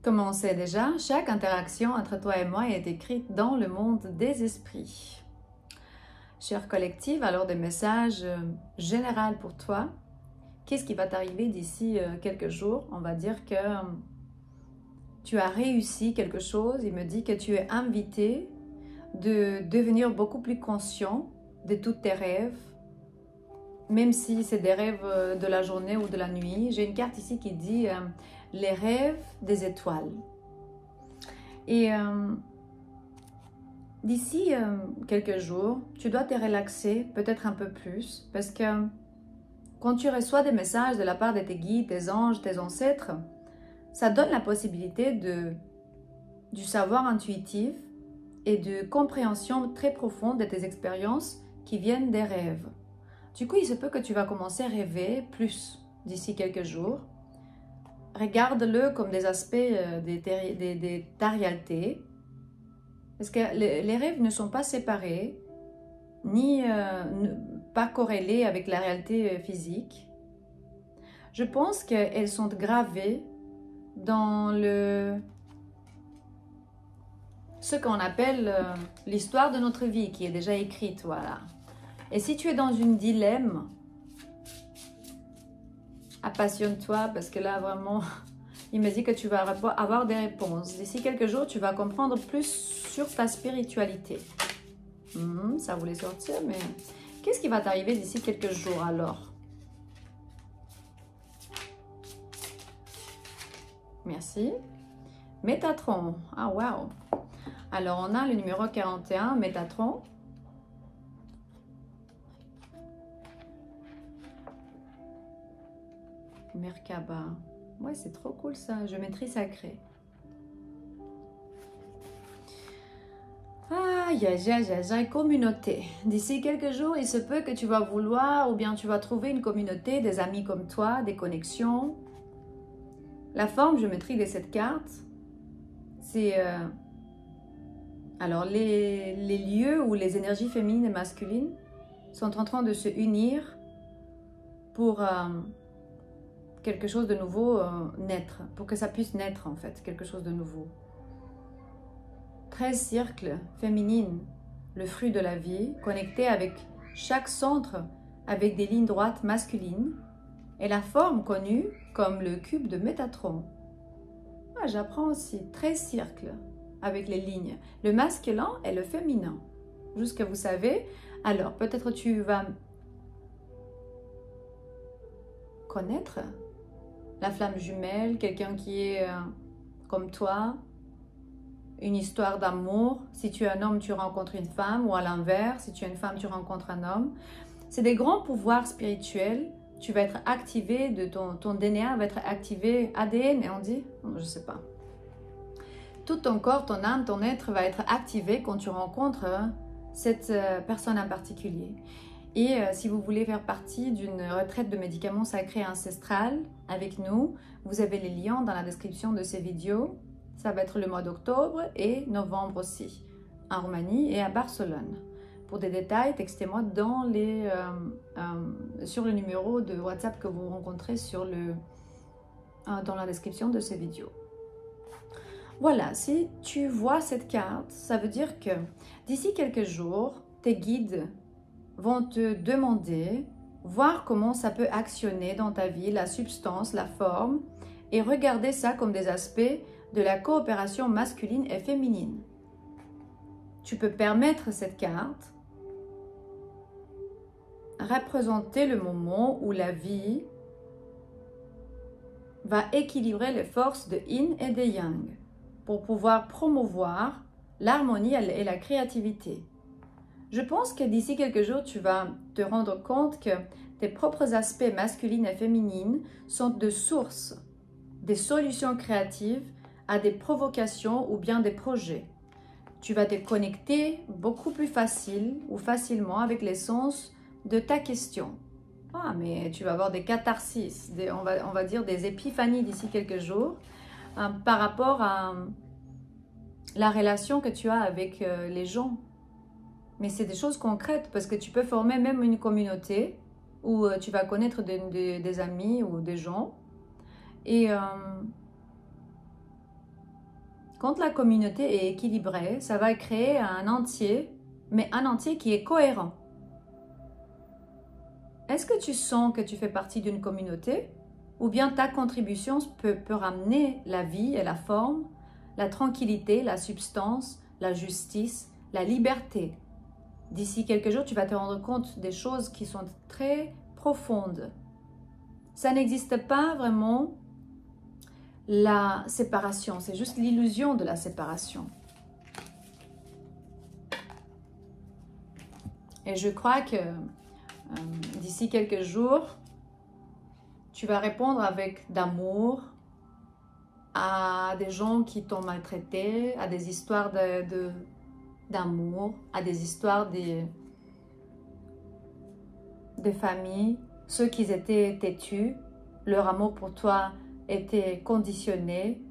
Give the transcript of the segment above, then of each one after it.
Comme on sait déjà, chaque interaction entre toi et moi est écrite dans le monde des esprits. Chère collective, alors des messages généraux pour toi. Qu'est-ce qui va t'arriver d'ici quelques jours? On va dire que tu as réussi quelque chose. Il me dit que tu es invité de devenir beaucoup plus conscient de tous tes rêves, même si c'est des rêves de la journée ou de la nuit. J'ai une carte ici qui dit les rêves des étoiles. Et d'ici quelques jours, tu dois te relaxer peut-être un peu plus, parce que quand tu reçois des messages de la part de tes guides, tes anges, tes ancêtres, ça donne la possibilité du savoir intuitif et de compréhension très profonde de tes expériences qui viennent des rêves. Du coup, il se peut que tu vas commencer à rêver plus d'ici quelques jours. Regarde-le comme des aspects de ta réalité. Parce que les rêves ne sont pas séparés, ni pas corrélés avec la réalité physique. Je pense qu'elles sont gravées dans ce qu'on appelle l'histoire de notre vie, qui est déjà écrite, voilà. Et si tu es dans une dilemme, appassionne-toi, parce que là, vraiment, il me dit que tu vas avoir des réponses. D'ici quelques jours, tu vas comprendre plus sur ta spiritualité. Ça voulait sortir, mais qu'est-ce qui va t'arriver d'ici quelques jours alors? Merci. Métatron. Ah, waouh! Alors, on a le numéro 41, Métatron. Merkaba. Ouais, c'est trop cool ça. Géométrie sacrée. Communauté. D'ici quelques jours, il se peut que tu vas vouloir ou bien tu vas trouver une communauté, des amis comme toi, des connexions. La forme géométrique de cette carte, c'est... alors, les lieux où les énergies féminines et masculines sont en train de se unir pour quelque chose de nouveau naître, pour que ça puisse naître en fait, quelque chose de nouveau. 13 cercles féminines, le fruit de la vie, connectés avec chaque centre avec des lignes droites masculines et la forme connue comme le cube de Métatron. Ah, j'apprends aussi 13 cercles avec les lignes, le masculin et le féminin. Juste que vous savez, alors peut-être tu vas connaître la flamme jumelle, quelqu'un qui est comme toi, une histoire d'amour. Si tu es un homme, tu rencontres une femme, ou à l'inverse, si tu es une femme, tu rencontres un homme. C'est des grands pouvoirs spirituels. Tu vas être activé, ton DNA va être activé, ADN, on dit, je ne sais pas. Tout ton corps, ton âme, ton être va être activé quand tu rencontres cette personne en particulier. Et si vous voulez faire partie d'une retraite de médicaments sacrés ancestrales avec nous, vous avez les liens dans la description de ces vidéos. Ça va être le mois d'octobre et novembre aussi, en Roumanie et à Barcelone. Pour des détails, textez-moi sur le numéro de WhatsApp que vous rencontrez dans la description de ces vidéos. Voilà, si tu vois cette carte, ça veut dire que d'ici quelques jours, tes guides vont te demander, voir comment ça peut actionner dans ta vie, la substance, la forme, et regarder ça comme des aspects de la coopération masculine et féminine. Tu peux permettre cette carte représenter le moment où la vie va équilibrer les forces de yin et de yang pour pouvoir promouvoir l'harmonie et la créativité. Je pense que d'ici quelques jours, tu vas te rendre compte que tes propres aspects masculines et féminines sont de source des solutions créatives à des provocations ou bien des projets. Tu vas te connecter beaucoup plus facilement avec l'essence de ta question. Ah, mais tu vas avoir des catharsis, on va dire des épiphanies d'ici quelques jours par rapport à la relation que tu as avec les gens. Mais c'est des choses concrètes parce que tu peux former même une communauté où tu vas connaître des amis ou des gens. Et quand la communauté est équilibrée, ça va créer un entier, mais un entier qui est cohérent. Est-ce que tu sens que tu fais partie d'une communauté? Ou bien ta contribution peut ramener la vie et la forme, la tranquillité, la substance, la justice, la liberté. D'ici quelques jours, tu vas te rendre compte des choses qui sont très profondes. Ça n'existe pas vraiment la séparation, c'est juste l'illusion de la séparation. Et je crois que d'ici quelques jours, tu vas répondre avec d'amour à des gens qui t'ont maltraité, à des histoires d'amour, à des histoires des familles, ceux qui étaient têtus, leur amour pour toi était conditionné,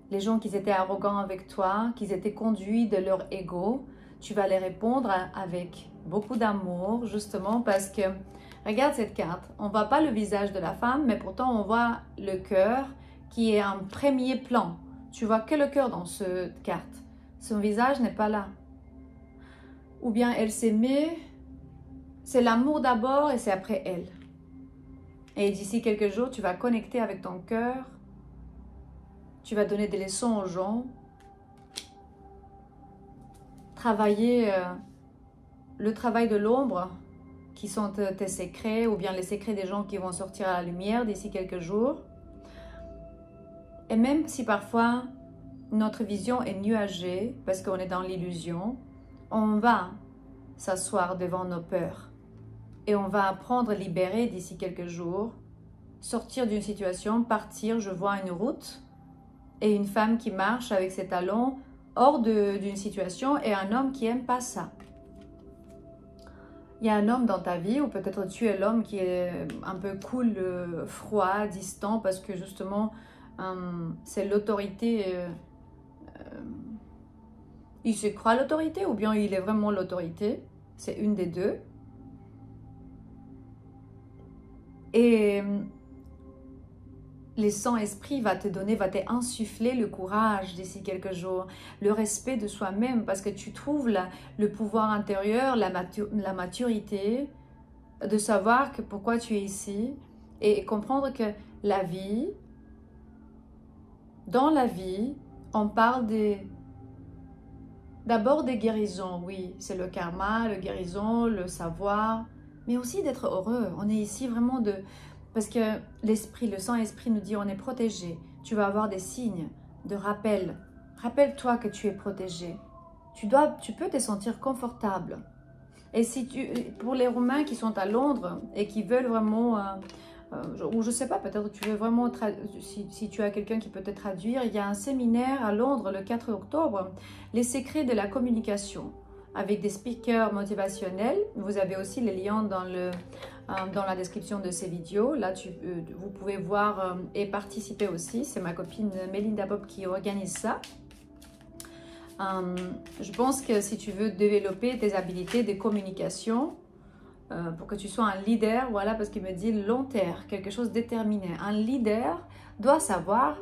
les gens qui étaient arrogants avec toi, qui étaient conduits de leur ego, tu vas les répondre avec beaucoup d'amour, justement parce que, regarde cette carte, on ne voit pas le visage de la femme, mais pourtant on voit le cœur qui est en premier plan. Tu vois que le cœur dans cette carte. Son visage n'est pas là. Ou bien elle s'aimait, c'est l'amour d'abord et c'est après elle. Et d'ici quelques jours, tu vas connecter avec ton cœur, tu vas donner des leçons aux gens, travailler le travail de l'ombre, qui sont tes secrets, ou bien les secrets des gens qui vont sortir à la lumière d'ici quelques jours. Et même si parfois notre vision est nuagée, parce qu'on est dans l'illusion, on va s'asseoir devant nos peurs. Et on va apprendre à libérer d'ici quelques jours, sortir d'une situation, partir, je vois une route, et une femme qui marche avec ses talons hors d'une situation, et un homme qui n'aime pas ça. Il y a un homme dans ta vie, ou peut-être tu es l'homme qui est un peu cool, froid, distant, parce que justement, c'est l'autorité. Il se croit l'autorité, ou bien il est vraiment l'autorité. C'est une des deux. Et le Saint-Esprit va te donner, va t'insuffler le courage d'ici quelques jours, le respect de soi-même, parce que tu trouves le pouvoir intérieur, la maturité, de savoir que pourquoi tu es ici, et comprendre que la vie, dans la vie, on parle d'abord des guérisons, oui, c'est le karma, le guérison, le savoir, mais aussi d'être heureux. On est ici vraiment parce que l'esprit, le Saint-Esprit nous dit on est protégé. Tu vas avoir des signes de rappel. Rappelle-toi que tu es protégé. Tu peux te sentir confortable. Et pour les Roumains qui sont à Londres et qui veulent vraiment, ou je ne sais pas, peut-être tu veux vraiment, si tu as quelqu'un qui peut te traduire, il y a un séminaire à Londres le 4 octobre, les secrets de la communication, avec des speakers motivationnels. Vous avez aussi les liens dans la description de ces vidéos. Là, vous pouvez voir et participer aussi. C'est ma copine Melinda Bob qui organise ça. Je pense que si tu veux développer tes habiletés de communication, pour que tu sois un leader, voilà, parce qu'il me dit long terme, quelque chose de déterminé. Un leader doit savoir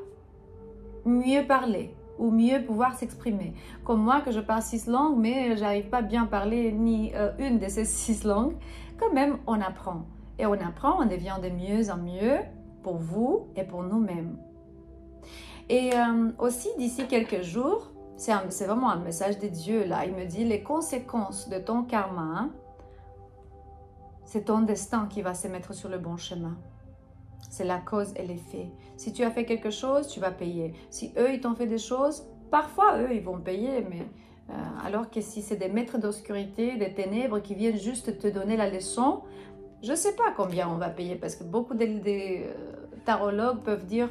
mieux parler ou mieux pouvoir s'exprimer. Comme moi, que je parle 6 langues, mais j'arrive pas bien à parler ni une de ces 6 langues, quand même, on apprend. Et on apprend, on devient de mieux en mieux pour vous et pour nous-mêmes. Et aussi, d'ici quelques jours, c'est vraiment un message de Dieu, là. Il me dit, les conséquences de ton karma, c'est ton destin qui va se mettre sur le bon chemin. C'est la cause et l'effet. Si tu as fait quelque chose, tu vas payer. Si eux, ils t'ont fait des choses, parfois, eux, ils vont payer. Mais alors que si c'est des maîtres d'obscurité, des ténèbres qui viennent juste te donner la leçon, je ne sais pas combien on va payer. Parce que beaucoup des tarologues peuvent dire,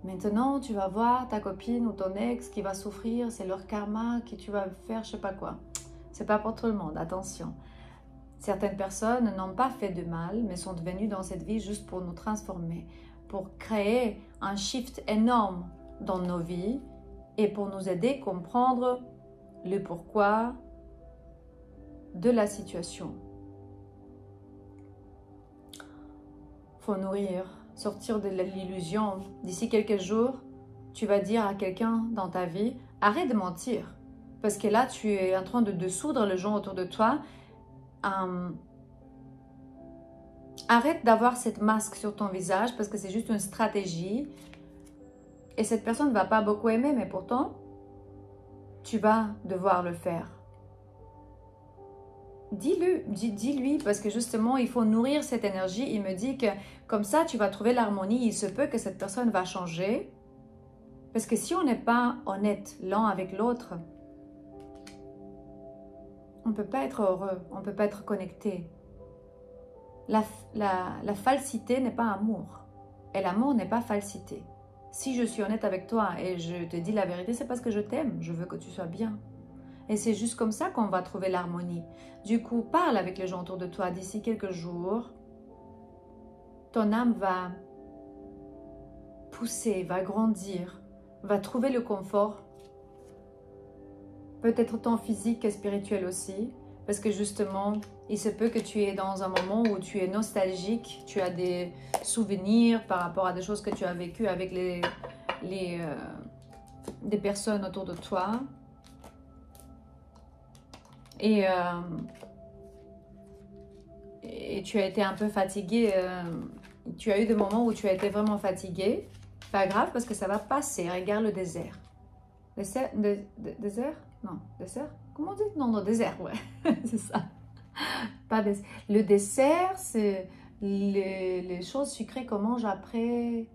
maintenant, tu vas voir ta copine ou ton ex qui va souffrir. C'est leur karma que tu vas faire, je ne sais pas quoi. Ce n'est pas pour tout le monde, attention. Certaines personnes n'ont pas fait de mal, mais sont venues dans cette vie juste pour nous transformer, pour créer un shift énorme dans nos vies et pour nous aider à comprendre le pourquoi de la situation. Il faut nourrir, sortir de l'illusion. D'ici quelques jours, tu vas dire à quelqu'un dans ta vie, arrête de mentir. Parce que là, tu es en train de soudre les gens autour de toi. Arrête d'avoir cette masque sur ton visage parce que c'est juste une stratégie. Et cette personne ne va pas beaucoup aimer, mais pourtant, tu vas devoir le faire. Dis-lui, parce que justement, il faut nourrir cette énergie. Il me dit que comme ça, tu vas trouver l'harmonie. Il se peut que cette personne va changer. Parce que si on n'est pas honnête l'un avec l'autre, on ne peut pas être heureux, on ne peut pas être connecté. La falsité n'est pas amour. Et l'amour n'est pas falsité. Si je suis honnête avec toi et je te dis la vérité, c'est parce que je t'aime. Je veux que tu sois bien. Et c'est juste comme ça qu'on va trouver l'harmonie. Du coup, parle avec les gens autour de toi. D'ici quelques jours, ton âme va pousser, va grandir, va trouver le confort. Peut-être ton physique et spirituel aussi. Parce que justement, il se peut que tu es dans un moment où tu es nostalgique. Tu as des souvenirs par rapport à des choses que tu as vécues avec des personnes autour de toi. Et tu as été un peu fatigué. Tu as eu des moments où tu as été vraiment fatigué. Pas grave parce que ça va passer. Regarde le désert. Désert? Non, désert? Comment on dit? Non, désert, ouais. C'est ça. Pas désert. Le dessert, c'est les choses sucrées qu'on mange après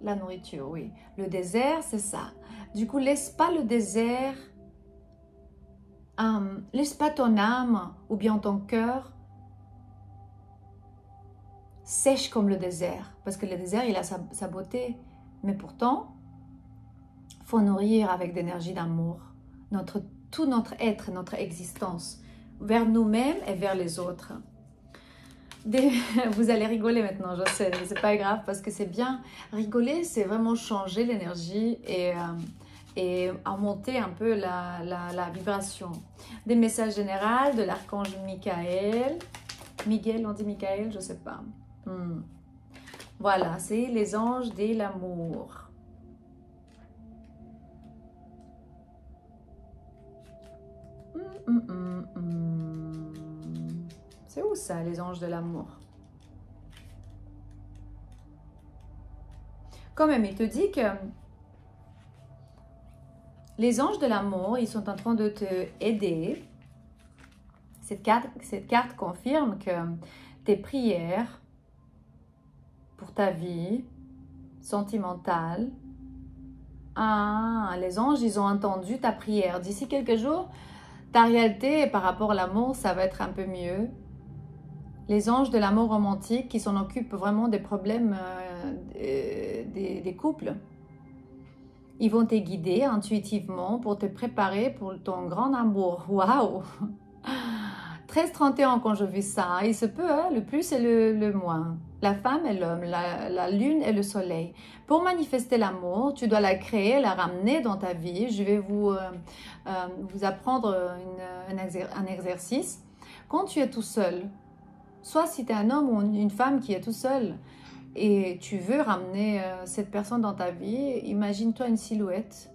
la nourriture, oui. Le désert, c'est ça. Du coup, laisse pas le désert, laisse pas ton âme ou bien ton cœur sèche comme le désert. Parce que le désert, il a sa beauté. Mais pourtant, il faut nourrir avec d'énergie d'amour tout notre être, notre existence, vers nous-mêmes et vers les autres. Vous allez rigoler maintenant, je sais, c'est pas grave parce que c'est bien. Rigoler, c'est vraiment changer l'énergie et augmenter un peu la vibration. Des messages généraux de l'archange Michael. Miguel, on dit Michael, je sais pas. Voilà, c'est les anges de l'amour. C'est où ça, les anges de l'amour? Quand même, il te dit que les anges de l'amour, ils sont en train de te aider. Cette carte confirme que tes prières pour ta vie sentimentale, les anges, ils ont entendu ta prière. D'ici quelques jours, ta réalité par rapport à l'amour, ça va être un peu mieux. Les anges de l'amour romantique qui s'en occupent vraiment des problèmes des couples. Ils vont te guider intuitivement pour te préparer pour ton grand amour. Waouh! 13-31 quand je vis ça, il se peut, hein, le plus et le moins. La femme et l'homme, la lune et le soleil. Pour manifester l'amour, tu dois la créer, la ramener dans ta vie. Je vais vous apprendre un exercice. Quand tu es tout seul, soit si tu es un homme ou une femme qui est tout seul et tu veux ramener cette personne dans ta vie, imagine-toi une silhouette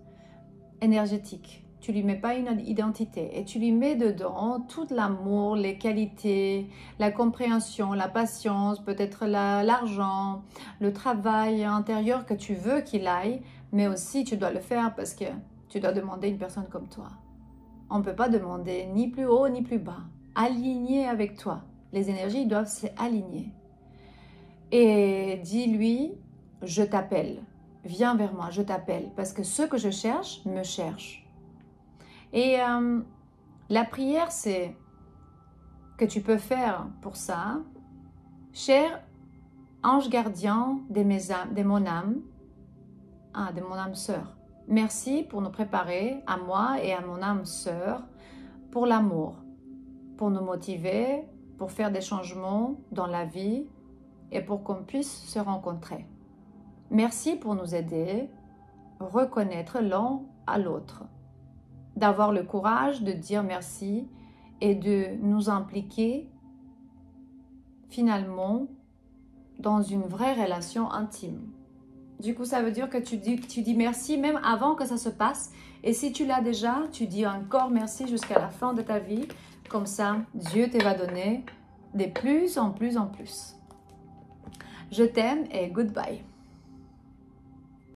énergétique. Tu lui mets pas une identité et tu lui mets dedans tout l'amour, les qualités, la compréhension, la patience, peut-être l'argent, le travail intérieur que tu veux qu'il aille, mais aussi tu dois le faire parce que tu dois demander une personne comme toi. On ne peut pas demander ni plus haut ni plus bas. Aligné avec toi. Les énergies doivent s'aligner. Et dis-lui, je t'appelle. Viens vers moi, je t'appelle. Parce que ce que je cherche, me cherche. Et la prière, c'est que tu peux faire pour ça. Cher ange gardien de mon âme sœur. Merci pour nous préparer, à moi et à mon âme sœur, pour l'amour, pour nous motiver, pour faire des changements dans la vie et pour qu'on puisse se rencontrer. Merci pour nous aider, reconnaître l'un à l'autre, d'avoir le courage de dire merci et de nous impliquer finalement dans une vraie relation intime. Du coup, ça veut dire que tu dis merci même avant que ça se passe. Et si tu l'as déjà, tu dis encore merci jusqu'à la fin de ta vie. Comme ça, Dieu te va donner de plus en plus en plus. Je t'aime et goodbye.